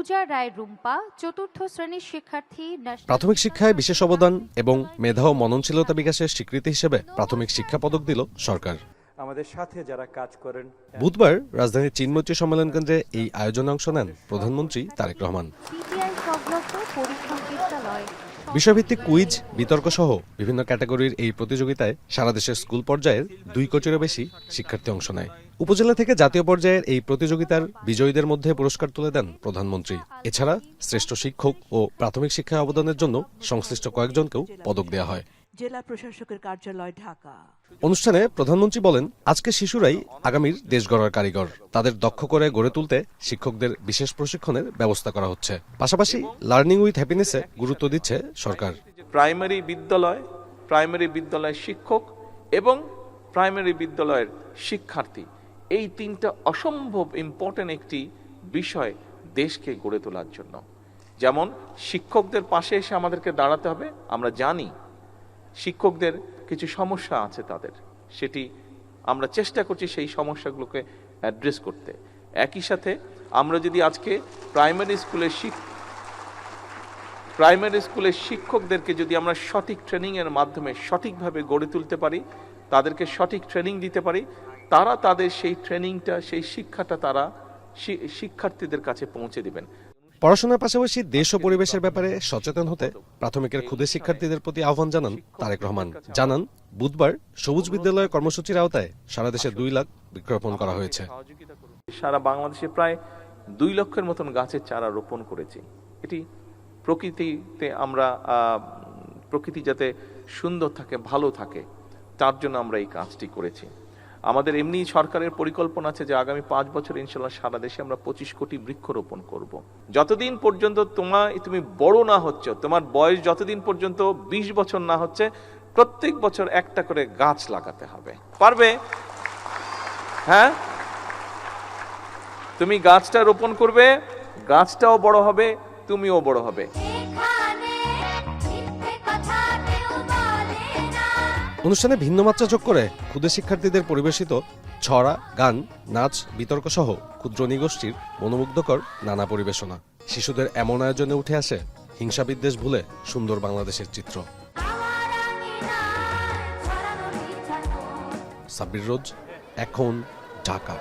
পূজা রায় রুম্পা চতুর্থ শ্রেণীর শিক্ষার্থী। প্রাথমিক শিক্ষায় বিশেষ অবদান এবং মেধা ও মননশীলতা বিকাশের স্বীকৃতি হিসেবে প্রাথমিক শিক্ষা পদক দিল সরকার। আমাদের সাথে যারা কাজ করেন। বুধবার রাজধানীর চীনমৈত্রী সম্মেলন কেন্দ্রে এই আয়োজনে অংশ নেন প্রধানমন্ত্রী তারেক রহমান। বিষয়ভিত্তিক কুইজ, বিতর্ক সহ বিভিন্ন ক্যাটাগরির এই প্রতিযোগিতায় সারা দেশের স্কুল পর্যায়ের 2 কোটিরও বেশি শিক্ষার্থী অংশ নেয়। উপজেলা থেকে জাতীয় পর্যায়ের এই প্রতিযোগিতার বিজয়ীদের মধ্যে পুরস্কার তুলে দেন প্রধানমন্ত্রী। এছাড়া শ্রেষ্ঠ শিক্ষক ও প্রাথমিক শিক্ষায় অবদানের জন্য সংশ্লিষ্ট কয়েকজনকেও পদক দেওয়া হয়। জেলা প্রশাসকের কার্যালয়, ঢাকা। অনুষ্ঠানে প্রধানমন্ত্রী বলেন, আজকে শিশুরাই আগামীর দেশ গড়ার কারিগর। তাদের দক্ষ করে গড়ে তুলতে শিক্ষকদের বিশেষ প্রশিক্ষণের ব্যবস্থা করা হচ্ছে। পাশাপাশি লার্নিং উইথ হ্যাপিনেসে গুরুত্ব দিচ্ছে সরকার। প্রাইমারি বিদ্যালয়ের শিক্ষক এবং প্রাইমারি বিদ্যালয়ের শিক্ষার্থী, এই 3টা অসম্ভব ইম্পর্টেন্ট একটি বিষয় দেশকে গড়ে তোলার জন্য। যেমন শিক্ষকদের পাশে এসে আমাদেরকে দাঁড়াতে হবে। আমরা জানি শিক্ষকদের কিছু সমস্যা আছে তাদের, সেটি আমরা চেষ্টা করছি সেই সমস্যাগুলোকে অ্যাড্রেস করতে। একই সাথে আমরা যদি আজকে প্রাইমারি স্কুলের শিক্ষকদেরকে যদি আমরা সঠিক ট্রেনিংয়ের মাধ্যমে সঠিকভাবে গড়ে তুলতে পারি, তাদেরকে সঠিক ট্রেনিং দিতে পারি, তারা তাদের সেই ট্রেনিংটা, সেই শিক্ষাটা তারা শিক্ষার্থীদের কাছে পৌঁছে দিবেন। পড়াশোনার পাশাপাশি দেশ ও পরিবেশের ব্যাপারে সচেতন হতে প্রাথমিকের ক্ষুদে শিক্ষার্থীদের প্রতি আহ্বান জানান তারেক রহমান। জানান, বুধবার সবুজ বিদ্যালয় কর্মসূচির আওতায় সারা দেশে 2 লাখ বৃক্ষরোপণ করা হয়েছে। সারা বাংলাদেশে প্রায় 2 লক্ষের মতন গাছের চারা রোপণ করেছি। এটি প্রকৃতিতে আমরা প্রকৃতি যাতে সুন্দর থাকে, ভালো থাকে, তার জন্য আমরা এই কাজটি করেছি। আমাদের এমনি সরকারের পরিকল্পনা আছে যে আগামী 5 বছর ইনশাল্লাহ সারা দেশে আমরা 25 কোটি বৃক্ষরোপণ করব। যতদিন পর্যন্ত তুমি বড় না হচ্ছ, তোমার বয়স যতদিন পর্যন্ত 20 বছর না হচ্ছে, প্রত্যেক বছর একটা করে গাছ লাগাতে হবে। পারবে? হ্যাঁ, তুমি গাছটা রোপণ করবে, গাছটাও বড় হবে, তুমিও বড় হবে। অনুষ্ঠানে ভিন্ন মাত্রা যোগ করে ক্ষুদে শিক্ষার্থীদের পরিবেশিত ছড়া, গান, নাচ, বিতর্ক সহ ক্ষুদ্র নিগোষ্ঠীর মনোমুগ্ধকর নানা পরিবেশনা। শিশুদের এমন আয়োজনে উঠে আসে হিংসা বিদ্বেষ ভুলে সুন্দর বাংলাদেশের চিত্র। সাব্বির রোজ, এখন, ঢাকা।